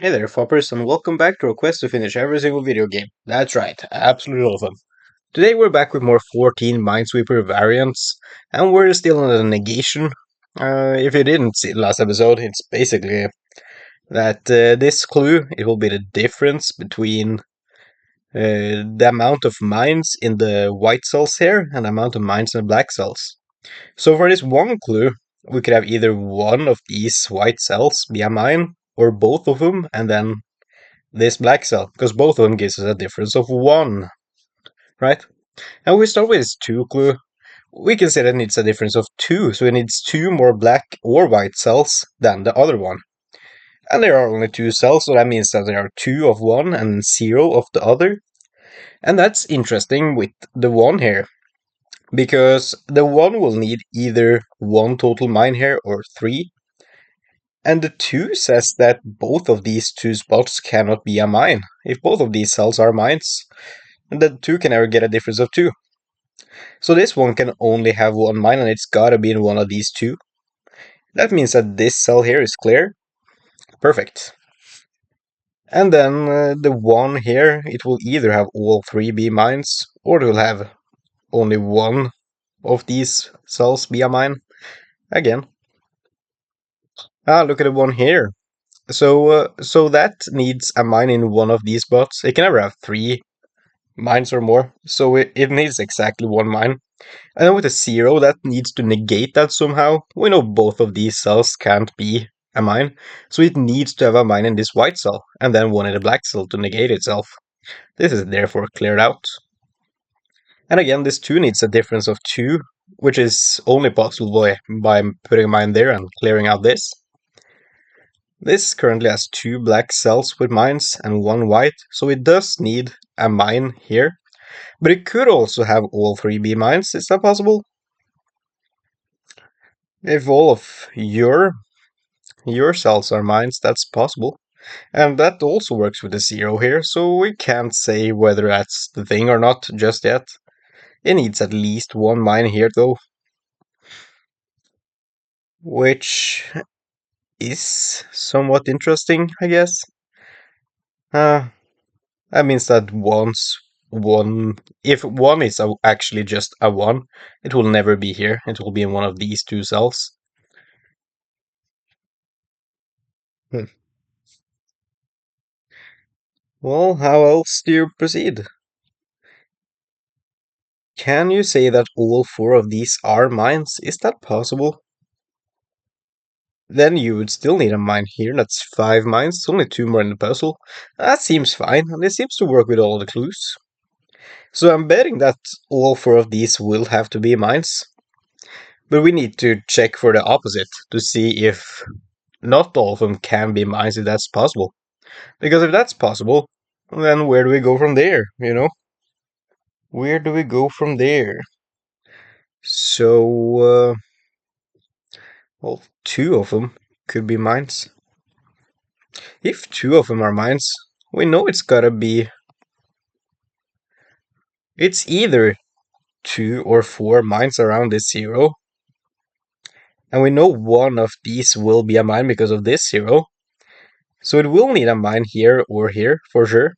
Hey there, Foppers, and welcome back to our quest to finish every single video game. That's right, absolutely all of them. Today we're back with more 14 Minesweeper variants, and we're still on the negation. If you didn't see the last episode, it's basically that this clue, it will be the difference between the amount of mines in the white cells here and the amount of mines in the black cells. So for this one clue, we could have either one of these white cells be a mine, or both of them, and then this black cell, because both of them gives us a difference of 1, right? And we start with this 2 clue. We can say that it needs a difference of 2, so it needs 2 more black or white cells than the other one. And there are only 2 cells, so that means that there are 2 of one and 0 of the other. And that's interesting with the 1 here, because the 1 will need either 1 total mine here or 3. And the 2 says that both of these 2 spots cannot be a mine. If both of these cells are mines, and the 2 can never get a difference of 2. So this one can only have 1 mine, and it's gotta be in one of these 2. That means that this cell here is clear. Perfect. And then the 1 here, it will either have all 3 be mines, or it will have only 1 of these cells be a mine. Again. Look at the 1 here. So that needs a mine in one of these spots. It can never have 3 mines or more, so it needs exactly 1 mine. And then with a 0, that needs to negate that somehow. We know both of these cells can't be a mine, so it needs to have a mine in this white cell, and then 1 in the black cell to negate itself. This is therefore cleared out. And again, this 2 needs a difference of 2, which is only possible by putting a mine there and clearing out this. This currently has 2 black cells with mines and 1 white, so it does need a mine here. But it could also have all 3 B mines, is that possible? If all of your cells are mines, that's possible. And that also works with the 0 here, so we can't say whether that's the thing or not just yet. It needs at least 1 mine here though. Which is somewhat interesting, I guess. That means that if 1 is actually just a 1, it will never be here. It will be in one of these 2 cells. Hmm. Well, how else do you proceed? Can you say that all 4 of these are mines? Is that possible? Then you would still need a mine here, that's 5 mines, only 2 more in the puzzle. That seems fine, and it seems to work with all the clues. So I'm betting that all 4 of these will have to be mines. But we need to check for the opposite, to see if not all of them can be mines, if that's possible. Because if that's possible, then where do we go from there, you know? Where do we go from there? So, well, 2 of them could be mines. If 2 of them are mines, we know it's gotta be... It's either 2 or 4 mines around this 0. And we know 1 of these will be a mine because of this 0. So it will need a mine here or here, for sure.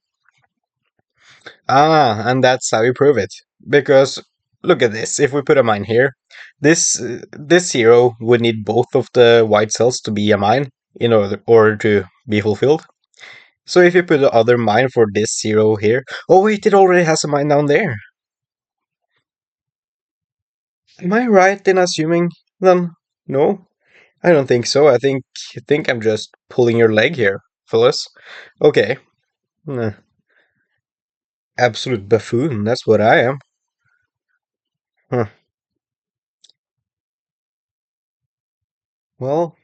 And that's how we prove it. Because, look at this, if we put a mine here, this 0 would need both of the white cells to be a mine in order to be fulfilled. So if you put the other mine for this 0 here... Oh wait, it already has a mine down there. Am I right in assuming then? No? I don't think so. I think I'm just pulling your leg here, Phyllis. Okay. Absolute buffoon, that's what I am. Huh. Well,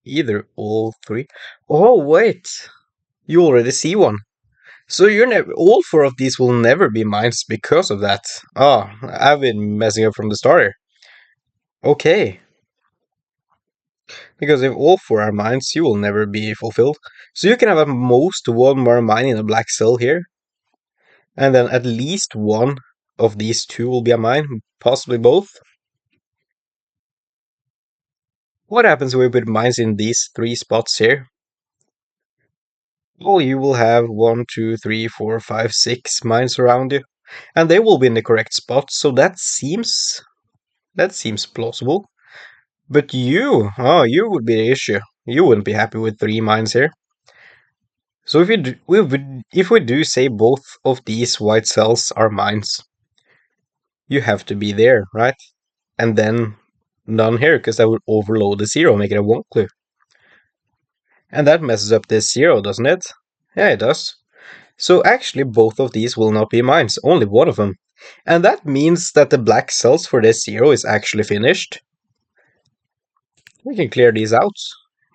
either all 3. Oh, wait! You already see one. So you're never... All 4 of these will never be mines because of that. I've been messing up from the start here. Okay. Because if all 4 are mines, you will never be fulfilled. So you can have at most 1 more mine in a black cell here. And then at least 1 of these 2 will be a mine, possibly both. What happens when we put mines in these three spots here? Well, you will have 1, 2, 3, 4, 5, 6 mines around you, and they will be in the correct spot. So that seems plausible. But you would be the issue. You wouldn't be happy with 3 mines here. So if we do say both of these white cells are mines, you have to be there, right? And then none here, because that would overload the zero, make it a 1 clue. And that messes up this zero, doesn't it? Yeah, it does. So actually both of these will not be mines, only one of them. And that means that the black cells for this zero is actually finished. We can clear these out.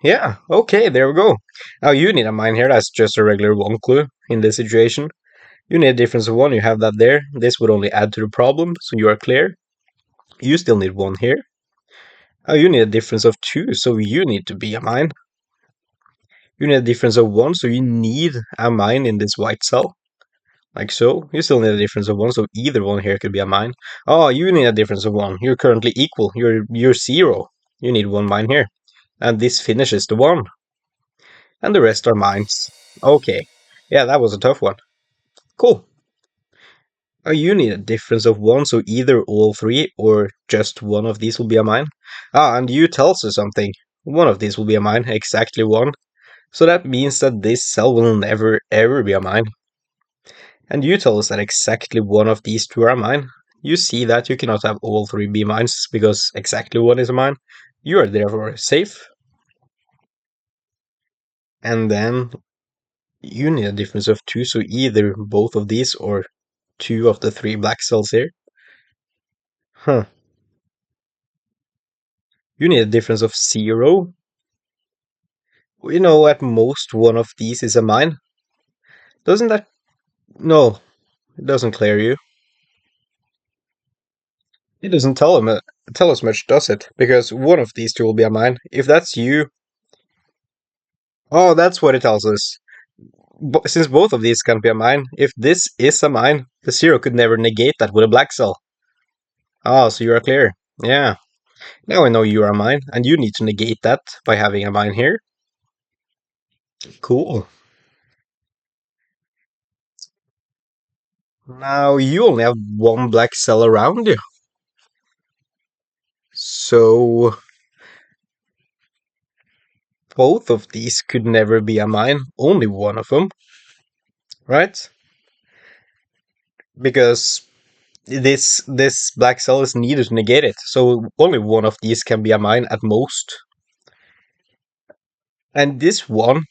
Yeah, okay, there we go. Now you need a mine here, that's just a regular 1 clue in this situation. You need a difference of 1, you have that there. This would only add to the problem, so you are clear. You still need 1 here. Now you need a difference of 2, so you need to be a mine. You need a difference of 1, so you need a mine in this white cell. Like so. You still need a difference of 1, so either one here could be a mine. Oh, you need a difference of 1. You're currently equal. You're 0. You need 1 mine here. And this finishes the 1. And the rest are mines. Okay. Yeah, that was a tough one. Cool. Oh, you need a difference of 1, so either all 3 or just one of these will be a mine. Ah, and you tells us something. One of these will be a mine, exactly 1. So that means that this cell will never ever be a mine. And you tell us that exactly one of these 2 are mine. You see that you cannot have all 3 be mines because exactly 1 is a mine. You are therefore safe. And then you need a difference of 2, so either both of these or 2 of the 3 black cells here. Huh. You need a difference of 0. At most one of these is a mine. Doesn't that... No, it doesn't clear you. It doesn't tell us much, does it? Because one of these 2 will be a mine. If that's you... Oh, that's what it tells us. Since both of these can be a mine, if this is a mine, the 0 could never negate that with a black cell. Oh, so you are clear. Yeah. Now I know you are a mine, and you need to negate that by having a mine here. Cool. Now you only have 1 black cell around you. So both of these could never be a mine, only one of them. Right? Because this black cell is needed to negate it, so only one of these can be a mine at most. And this one,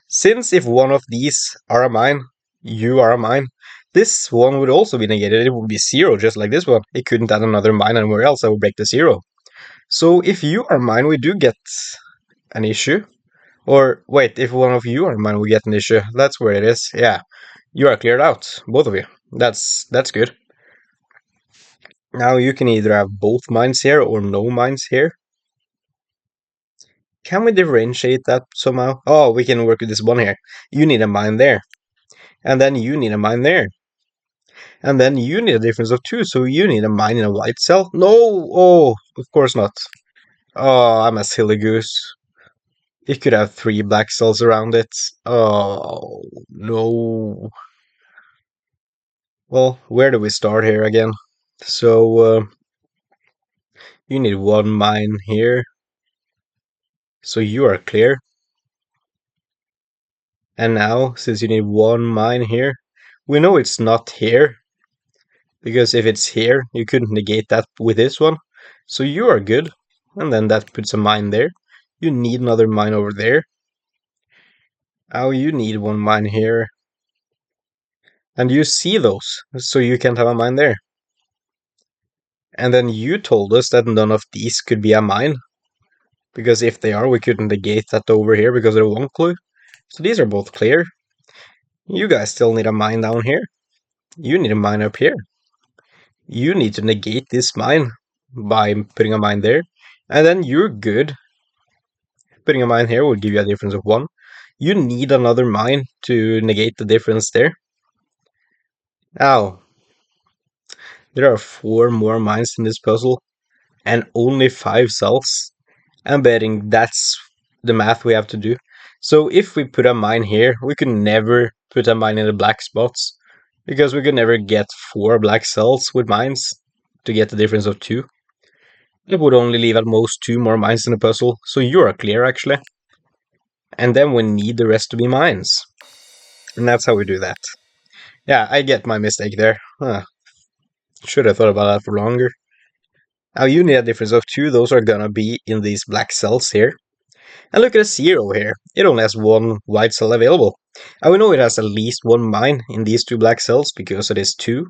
since if one of these are a mine, you are a mine, this one would also be negated. It would be 0, just like this one. It couldn't add another mine anywhere else. That would break the 0. So if you are mine, we do get an issue. Or wait, if one of you are mine, we get an issue. That's where it is. Yeah, you are cleared out, both of you. That's good. Now you can either have both mines here or no mines here. Can we differentiate that somehow? Oh, we can work with this one here. You need a mine there. And then you need a mine there. And then you need a difference of 2, so you need a mine in a white cell. No! Oh, of course not. Oh, I'm a silly goose. It could have 3 black cells around it. Oh, no. Well, where do we start here again? So, you need 1 mine here. So you are clear. And now, since you need 1 mine here, we know it's not here. Because if it's here, you couldn't negate that with this one. So you are good. And then that puts a mine there. You need another mine over there. Now you need 1 mine here. And you see those, so you can't have a mine there. And then you told us that none of these could be a mine. Because if they are, we couldn't negate that over here because of the 1 clue. So these are both clear. You guys still need a mine down here. You need a mine up here. You need to negate this mine by putting a mine there. And then you're good. Putting a mine here will give you a difference of 1. You need another mine to negate the difference there. Now, there are 4 more mines in this puzzle, and only 5 cells. I'm betting that's the math we have to do. So if we put a mine here, we could never put a mine in the black spots because we could never get 4 black cells with mines to get the difference of 2. It would only leave at most 2 more mines in the puzzle, so you are clear actually. And then we need the rest to be mines. And that's how we do that. Yeah, I get my mistake there. Should have thought about that for longer. Now you need a difference of 2, those are gonna be in these black cells here. And look at the 0 here, it only has 1 white cell available. And we know it has at least 1 mine in these 2 black cells because it is 2.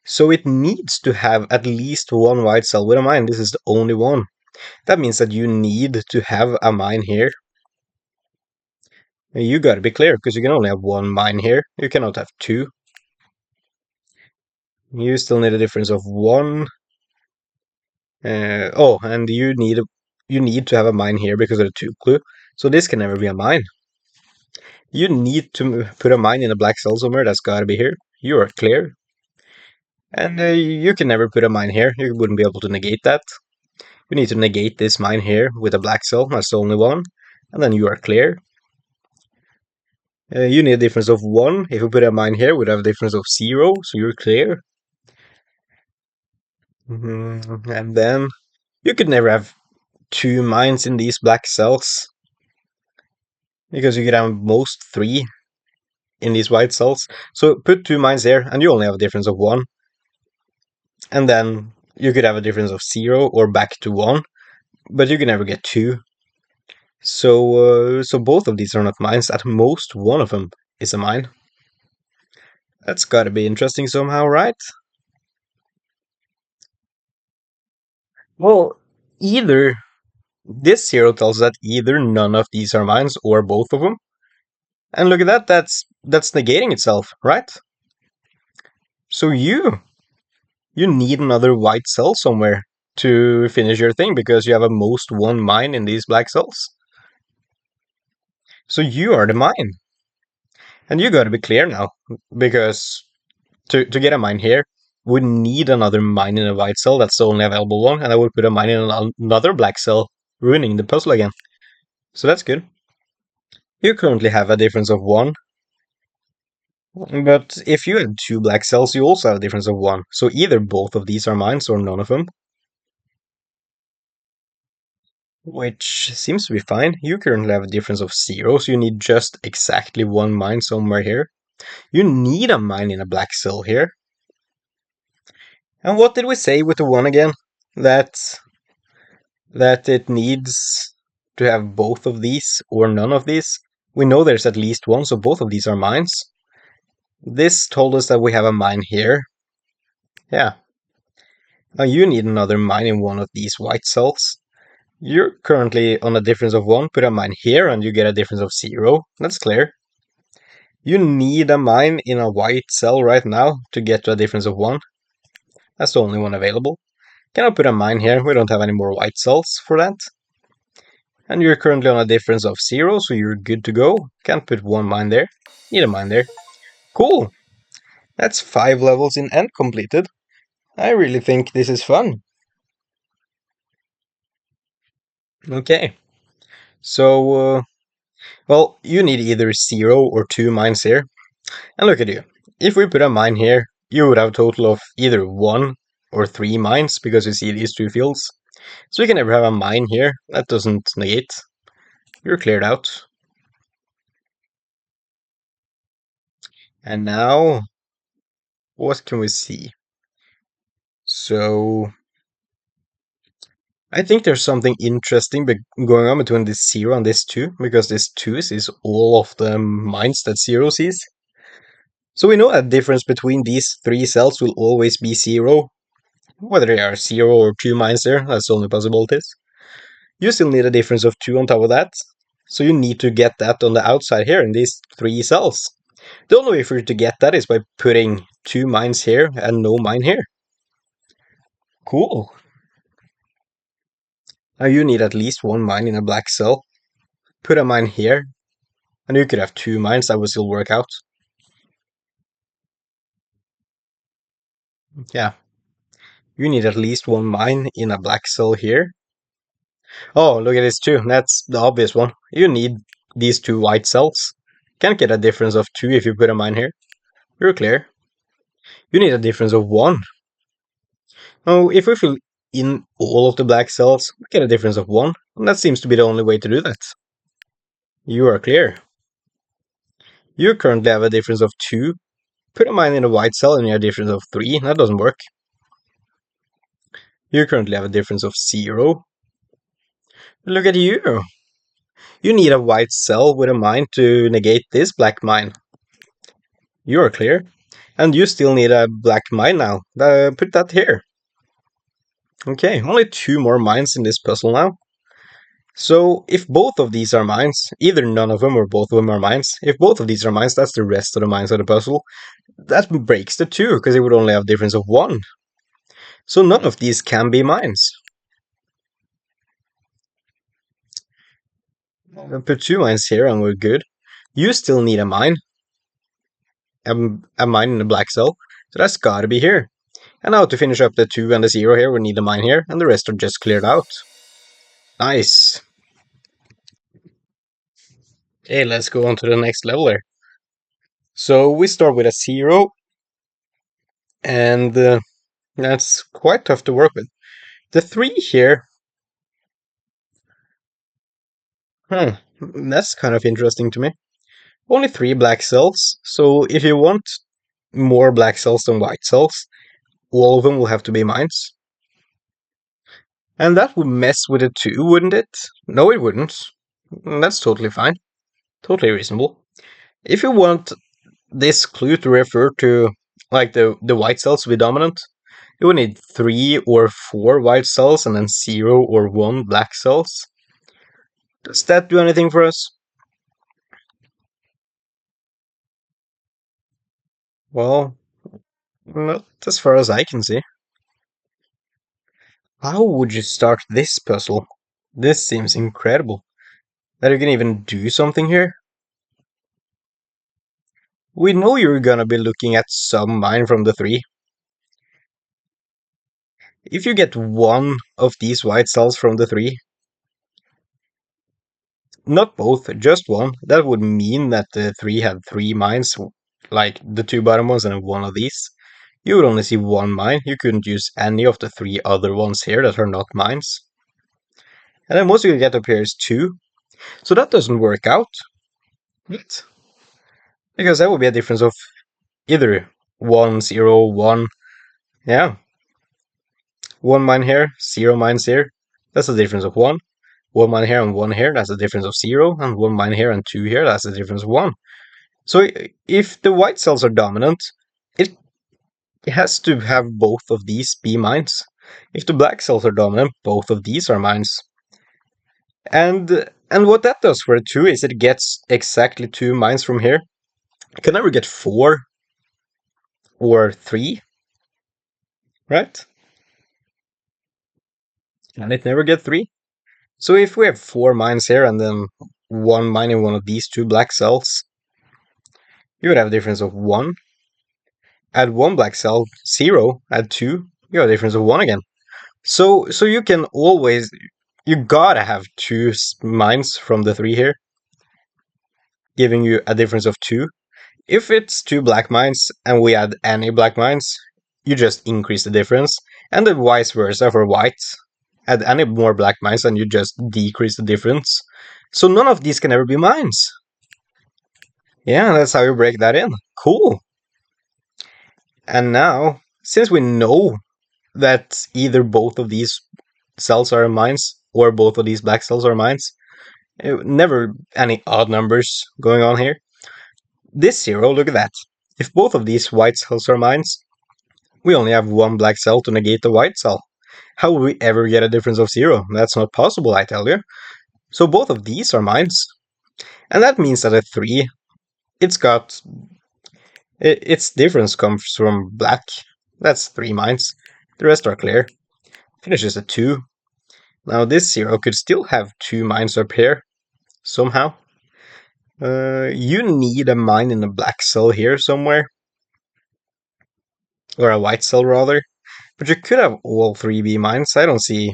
So it needs to have at least 1 white cell with a mine, this is the only one. That means that you need to have a mine here. You gotta be clear, because you can only have 1 mine here, you cannot have 2. You still need a difference of 1. And you need to have a mine here because of the 2 clue. So this can never be a mine. You need to put a mine in a black cell somewhere, that's gotta be here. You are clear. And you can never put a mine here, you wouldn't be able to negate that. You need to negate this mine here with a black cell, that's the only one. And then you are clear. You need a difference of 1. If you put a mine here, we'd have a difference of 0, so you're clear. And then you could never have 2 mines in these black cells because you could have most 3 in these white cells. So put 2 mines there, and you only have a difference of 1. And then you could have a difference of 0 or back to 1, but you can never get 2. So both of these are not mines. At most, one of them is a mine. That's gotta be interesting somehow, right? Well, either this 0 tells that either none of these are mines or both of them. And look at that, that's negating itself, right? So you need another white cell somewhere to finish your thing because you have at most 1 mine in these black cells. So you are the mine. And you gotta be clear now, because to get a mine here, we need another mine in a white cell, that's the only available one, and I would put a mine in another black cell, ruining the puzzle again. So that's good. You currently have a difference of 1, but if you had 2 black cells, you also have a difference of 1. So either both of these are mines or none of them. Which seems to be fine. You currently have a difference of 0, so you need just exactly 1 mine somewhere here. You need a mine in a black cell here. And what did we say with the 1 again? That it needs to have both of these or none of these. We know there's at least 1, so both of these are mines. This told us that we have a mine here. Yeah. Now you need another mine in one of these white cells. You're currently on a difference of 1, put a mine here and you get a difference of 0. That's clear. You need a mine in a white cell right now to get to a difference of 1. That's the only one available. Can I put a mine here? We don't have any more white cells for that. And you're currently on a difference of 0, so you're good to go. Can't put 1 mine there. Need a mine there. Cool! That's 5 levels in and completed. I really think this is fun. Okay. So, well, you need either 0 or 2 mines here. And look at you. If we put a mine here, you would have a total of either 1 or 3 mines, because you see these 2 fields. So we can never have a mine here. That doesn't negate. You're cleared out. And now, what can we see? So, I think there's something interesting going on between this 0 and this 2, because this 2 is all of the mines that 0 sees. So we know that difference between these 3 cells will always be 0. Whether they are 0 or 2 mines there, that's the only possibilities. You still need a difference of 2 on top of that. So you need to get that on the outside here in these 3 cells. The only way for you to get that is by putting 2 mines here and no mine here. Cool. Now you need at least 1 mine in a black cell. Put a mine here, and you could have 2 mines, that would still work out. Yeah. You need at least 1 mine in a black cell here. Oh, look at this too. That's the obvious one. You need these two white cells. Can't get a difference of 2 if you put a mine here. You're clear. You need a difference of 1. Oh, if we fill in all of the black cells, we get a difference of 1. And that seems to be the only way to do that. You are clear. You currently have a difference of 2. Put a mine in a white cell and you have a difference of 3. That doesn't work. You currently have a difference of 0. Look at you. You need a white cell with a mine to negate this black mine. You are clear. And you still need a black mine now. Put that here. Okay, only 2 more mines in this puzzle now. So if both of these are mines, either none of them or both of them are mines. If both of these are mines, that's the rest of the mines of the puzzle. That breaks the 2, because it would only have a difference of 1. So none of these can be mines. I'll put 2 mines here and we're good. You still need a mine. A mine in a black cell. So that's gotta be here. And now to finish up the 2 and the 0 here, we need a mine here, and the rest are just cleared out. Nice. Okay, let's go on to the next level here. So we start with a 0, and that's quite tough to work with. The 3 here, that's kind of interesting to me. Only 3 black cells, so if you want more black cells than white cells, all of them will have to be mines. And that would mess with it too, wouldn't it? No, it wouldn't. That's totally fine. Totally reasonable. If you want this clue to refer to like the white cells to be dominant, you would need 3 or 4 white cells and then 0 or 1 black cells. Does that do anything for us? Well, not as far as I can see. How would you start this puzzle? This seems incredible. That you can even do something here? We know you're gonna be looking at some mine from the 3. If you get 1 of these white cells from the 3, not both, just 1, that would mean that the 3 had 3 mines, like the 2 bottom ones and 1 of these. You would only see 1 mine, you couldn't use any of the 3 other ones here that are not mines. And then most you get up here is 2, so that doesn't work out. Right? Because that would be a difference of either 1, 0, 1, yeah. 1 mine here, 0 mines here, that's a difference of 1. 1 mine here and 1 here, that's a difference of 0, and 1 mine here and 2 here, that's a difference of 1. So if the white cells are dominant, it has to have both of these be mines. If the black cells are dominant, both of these are mines. And what that does for it too is it gets exactly 2 mines from here. It can never get 4 or 3, right? And it never get 3. So if we have 4 mines here and then 1 mine in one of these 2 black cells, you would have a difference of 1. Add 1 black cell, 0. Add 2, you have a difference of 1 again. So you can always, you gotta have 2 mines from the 3 here, giving you a difference of 2. If it's 2 black mines and we add any black mines, you just increase the difference, and then vice versa for white. Add any more black mines and you just decrease the difference. So none of these can ever be mines. Yeah, that's how you break that in. Cool. And now, since we know that either both of these cells are mines or both of these black cells are mines, never any odd numbers going on here. This 0, look at that. If both of these white cells are mines, we only have 1 black cell to negate the white cell. How will we ever get a difference of 0? That's not possible, I tell you. So both of these are mines. And that means that a 3, its difference comes from black. That's 3 mines. The rest are clear. Finishes at 2. Now this 0 could still have 2 mines up here, somehow. You need a mine in a black cell here somewhere. Or a white cell, rather. But you could have all 3 B mines. I don't see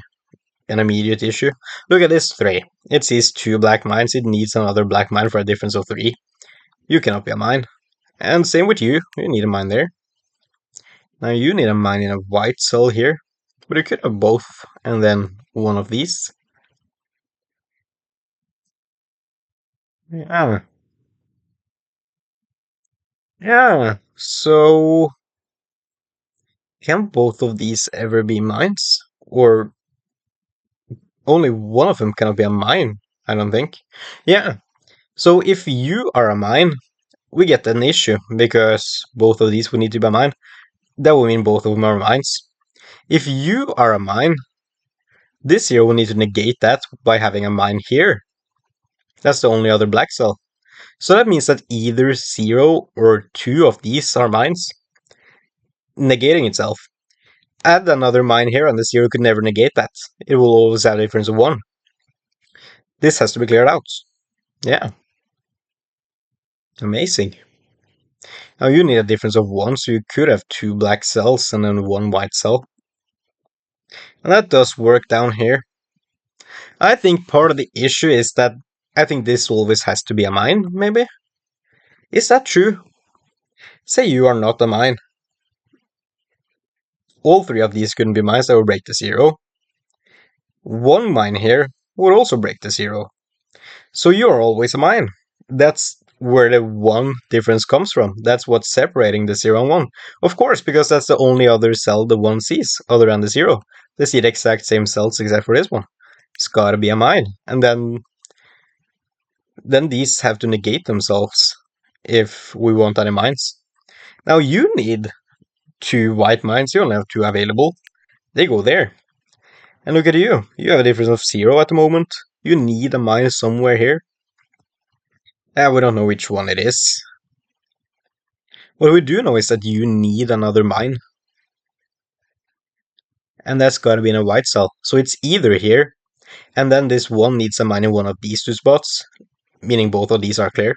an immediate issue. Look at this 3. It sees 2 black mines, it needs another black mine for a difference of 3. You cannot be a mine. And same with you need a mine there. Now you need a mine in a white cell here, but you could have both, and then one of these. Yeah. Yeah. So can both of these ever be mines? Or only one of them cannot be a mine, I don't think. Yeah. So if you are a mine, we get an issue because both of these would need to be a mine. That would mean both of them are mines. If you are a mine, this here will need to negate that by having a mine here. That's the only other black cell. So that means that either 0 or 2 of these are mines, negating itself. Add another mine here and the 0 could never negate that. It will always have a difference of 1. This has to be cleared out. Yeah. Amazing. Now you need a difference of 1, so you could have 2 black cells and then 1 white cell. And that does work down here. I think part of the issue is that I think this always has to be a mine, maybe? Is that true? Say you are not a mine. All 3 of these couldn't be mines, that would break the 0. 1 mine here would also break the 0. So you are always a mine. That's where the 1 difference comes from. That's what's separating the 0 and 1. Of course, because that's the only other cell the 1 sees, other than the 0. They see the exact same cells except for this one. It's gotta be a mine. And then these have to negate themselves if we want any mines. Now you need 2 white mines, you only have 2 available. They go there. And look at you. You have a difference of 0 at the moment. You need a mine somewhere here. We don't know which one it is. What we do know is that you need another mine. And that's gotta be in a white cell. So it's either here, and then this one needs a mine in one of these 2 spots, meaning both of these are clear.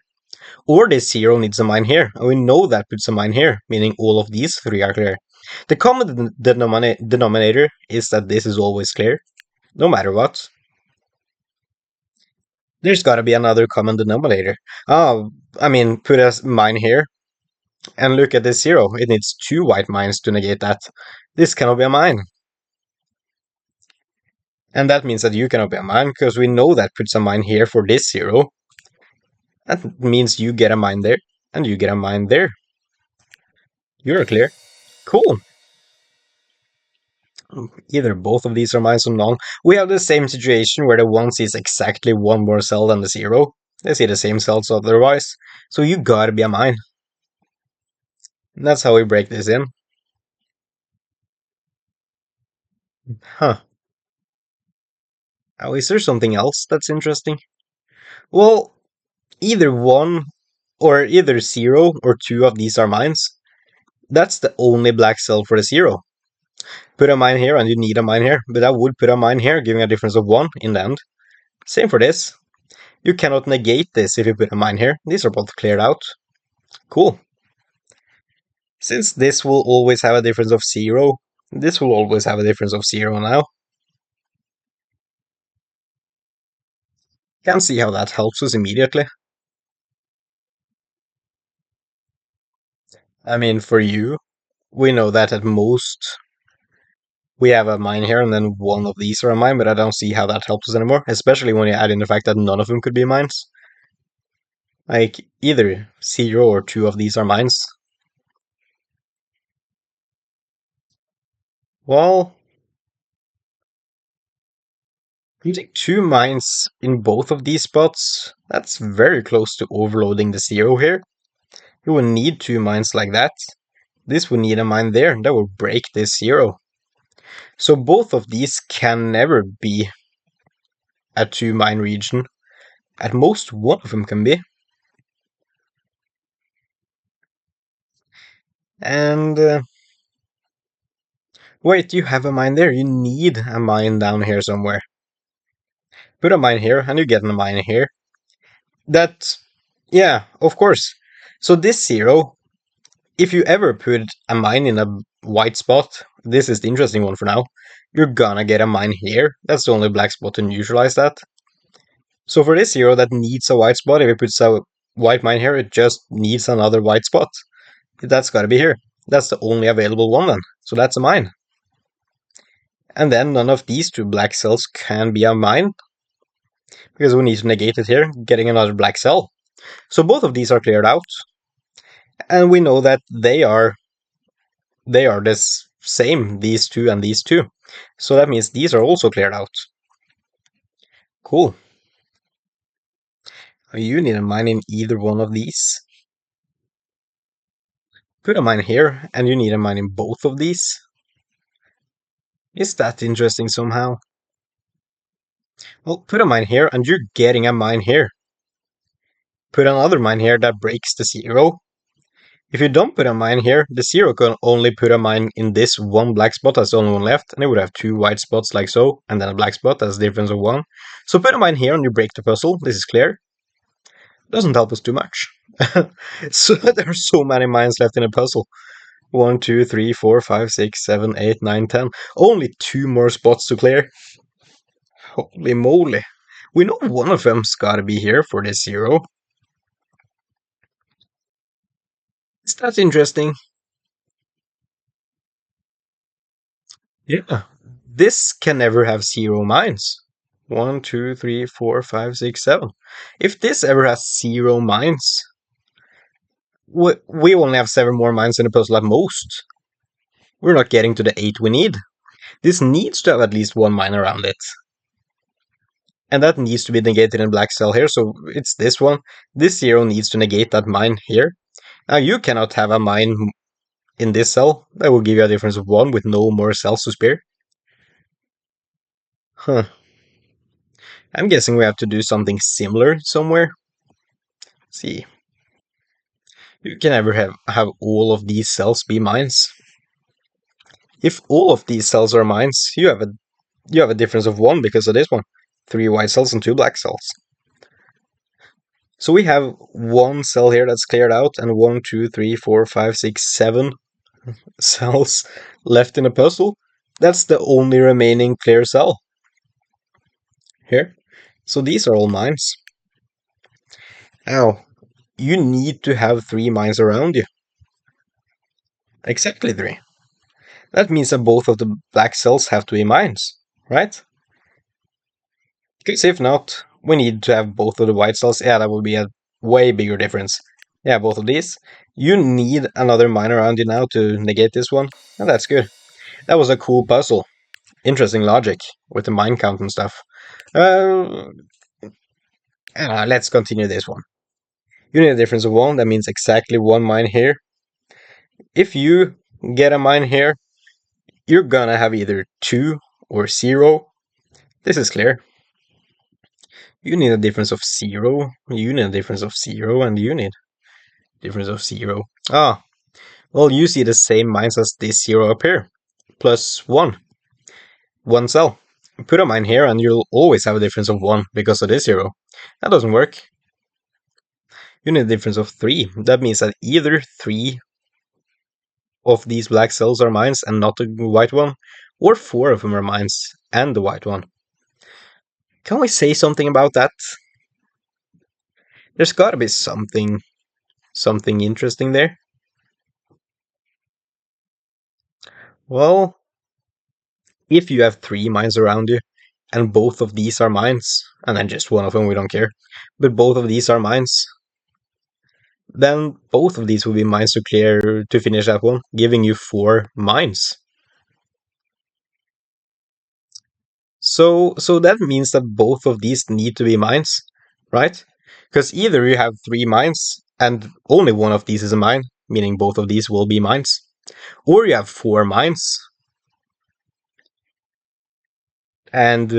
Or this 0 needs a mine here, and we know that puts a mine here, meaning all of these 3 are clear. The common denominator is that this is always clear, no matter what. There's gotta be another common denominator. Put a mine here, and look at this 0. It needs 2 white mines to negate that. This cannot be a mine. And that means that you cannot be a mine, because we know that puts a mine here for this 0. That means you get a mine there, and you get a mine there. You're clear. Cool. Either both of these are mines or none. We have the same situation where the 1 sees exactly 1 more cell than the 0. They see the same cells otherwise. So you gotta be a mine. And that's how we break this in. Huh. Now, is there something else that's interesting? Well, either 1 or either 0 or 2 of these are mines. That's the only black cell for the 0. Put a mine here and you need a mine here, but I would put a mine here, giving a difference of 1 in the end. Same for this. You cannot negate this if you put a mine here. These are both cleared out. Cool. Since this will always have a difference of 0, this will always have a difference of 0 now. Can't see how that helps us immediately. I mean, for you, we know that at most we have a mine here and then one of these are a mine, but I don't see how that helps us anymore, especially when you add in the fact that none of them could be mines. Like, either 0 or 2 of these are mines. Well, putting 2 mines in both of these spots, that's very close to overloading the 0 here. You will need 2 mines like that. This would need a mine there, that will break this 0. So both of these can never be a 2 mine region. At most, one of them can be. And wait, you have a mine there. You need a mine down here somewhere. Put a mine here, and you get a mine here. Yeah, of course. So this 0, if you ever put a mine in a white spot, this is the interesting one for now. you're gonna get a mine here. That's the only black spot to neutralize that. So for this hero that needs a white spot, if it puts a white mine here, it just needs another white spot. That's gotta be here. That's the only available one then. So that's a mine. And then none of these two black cells can be a mine, because we need to negate it here, getting another black cell. So both of these are cleared out. And we know that they are this same, these two and these two. So that means these are also cleared out. Cool. You need a mine in either one of these. Put a mine here, and you need a mine in both of these. Is that interesting somehow? Well, put a mine here, and you're getting a mine here. Put another mine here that breaks the zero. If you don't put a mine here, the zero can only put a mine in this one black spot, that's the only one left, and it would have two white spots like so, and then a black spot, that's a difference of one. So put a mine here and you break the puzzle, this is clear. Doesn't help us too much. So there are so many mines left in a puzzle. 1, 2, 3, 4, 5, 6, 7, 8, 9, 10. Only 2 more spots to clear. Holy moly. We know one of them's gotta be here for this zero. Is that interesting? Yeah. This can never have 0 mines. 1, 2, 3, 4, 5, 6, 7. If this ever has 0 mines, we only have 7 more mines in the puzzle at most. We're not getting to the 8 we need. This needs to have at least 1 mine around it. And that needs to be negated in black cell here, so it's this one. This 0 needs to negate that mine here. Now you cannot have a mine in this cell. That will give you a difference of 1 with no more cells to spare. Huh. I'm guessing we have to do something similar somewhere. Let's see. You can never have all of these cells be mines. If all of these cells are mines, you have a difference of 1 because of this one. 3 white cells and 2 black cells. So we have 1 cell here that's cleared out, and 1, 2, 3, 4, 5, 6, 7 cells left in the puzzle. That's the only remaining clear cell here. So these are all mines. Now, you need to have 3 mines around you. Exactly 3. That means that both of the black cells have to be mines, right? Because if not, we need to have both of the white cells. Yeah, that would be a way bigger difference. Yeah, both of these. You need another mine around you now to negate this one. And that's good. That was a cool puzzle. Interesting logic with the mine count and stuff. Let's continue this one. You need a difference of 1. That means exactly 1 mine here. If you get a mine here, you're gonna have either 2 or 0. This is clear. You need a difference of 0. You need a difference of 0, and you need difference of 0. Ah, well, you see the same mines as this 0 up here. Plus 1. 1 cell. Put a mine here and you'll always have a difference of 1 because of this 0. That doesn't work. You need a difference of 3. That means that either 3 of these black cells are mines and not the white one, or 4 of them are mines and the white one. Can we say something about that? There's gotta be something interesting there. Well, if you have 3 mines around you, and both of these are mines, and then just one of them, we don't care, but both of these are mines, then both of these will be mines to clear to finish that one, giving you 4 mines. So that means that both of these need to be mines, right? Because either you have 3 mines and only one of these is a mine, meaning both of these will be mines, or you have 4 mines and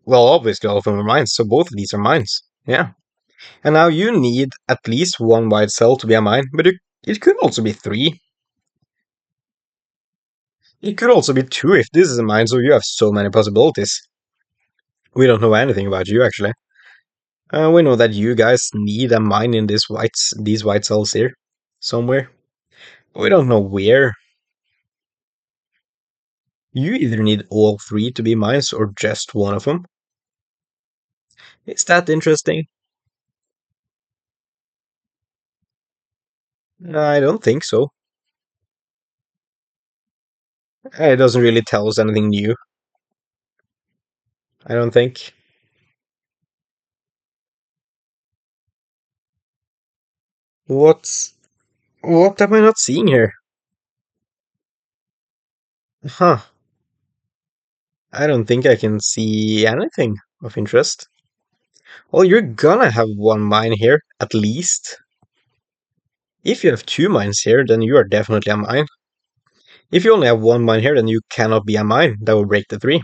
well, obviously all of them are mines, so both of these are mines. Yeah. And now you need at least 1 white cell to be a mine, but it could also be 3. It could also be 2 if this is a mine, so you have so many possibilities. We don't know anything about you, actually. We know that you guys need a mine in these white cells here, somewhere. We don't know where. You either need all three to be mines or just one of them. Is that interesting? I don't think so. It doesn't really tell us anything new, I don't think. What's what am I not seeing here? Huh. I don't think I can see anything of interest. Well, you're gonna have one mine here, at least. If you have two mines here, then you are definitely a mine. If you only have one mine here, then you cannot be a mine. That will break the three.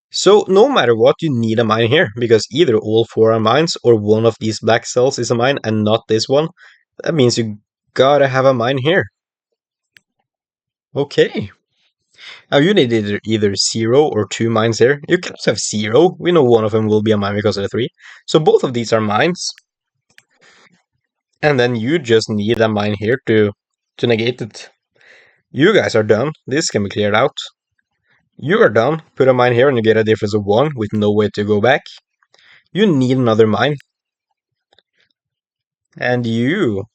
So no matter what, you need a mine here, because either all four are mines or one of these black cells is a mine and not this one. That means you gotta have a mine here. Okay. Now you need either zero or two mines here. You cannot have zero. We know one of them will be a mine because of the three. So both of these are mines. And then you just need a mine here to negate it. You guys are done. This can be cleared out. You are done. Put a mine here and you get a difference of 1 with no way to go back. You need another mine. And you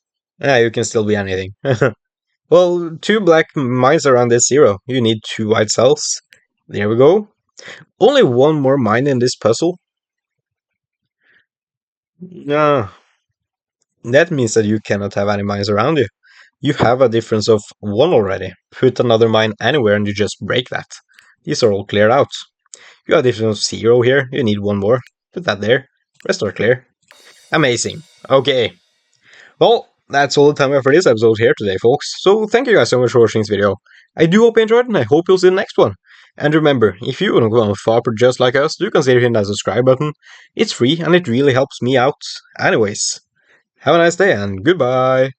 can still be anything. Well, two black mines around this 0. You need two white cells. There we go. Only one more mine in this puzzle. That means that you cannot have any mines around you. You have a difference of 1 already. Put another mine anywhere and you just break that. These are all cleared out. You have a difference of 0 here. You need one more. Put that there. Rest are clear. Amazing. Okay. Well, that's all the time we have for this episode here today, folks. So thank you guys so much for watching this video. I do hope you enjoyed and I hope you'll see the next one. And remember, if you want to go on Fopper just like us, do consider hitting that subscribe button. It's free and it really helps me out. Anyways, have a nice day and goodbye.